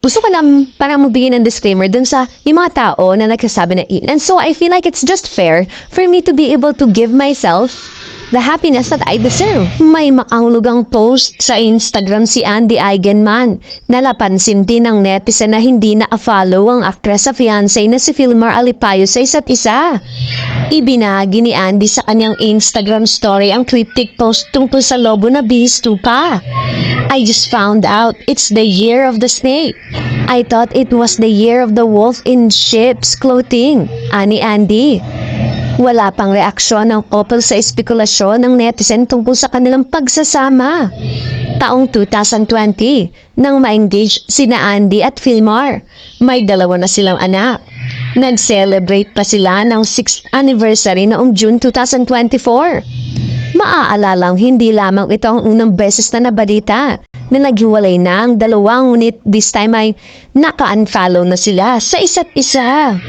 gusto ko lang parang magbigay ng disclaimer dun sa yung mga tao na nagsasabi na and so I feel like it's just fair for me to be able to give myself the happiness that I deserve. May makahulugang post sa Instagram si Andy Eigenman na napansin din ng netizen na hindi na-follow ang aktres sa fiancé na si Filmar Alipayo sa isa't isa. Ibinahagi ni Andy sa kanyang Instagram story ang cryptic post tungkol sa lobo na bihisto pa. I just found out it's the year of the snake. I thought it was the year of the wolf in sheep's clothing, ani Andy. Wala pang reaksyon ng couple sa espekulasyon ng netizen tungkol sa kanilang pagsasama. Taong 2020, nang ma-engage sina Andy at Filmar, may dalawa na silang anak. Nag-celebrate pa sila ng 6th anniversary noong June 2024. Maaalalang hindi lamang ito ang unang beses na nabalita na naghiwalay na ang dalawa, ngunit this time ay naka-unfollow na sila sa isa't isa.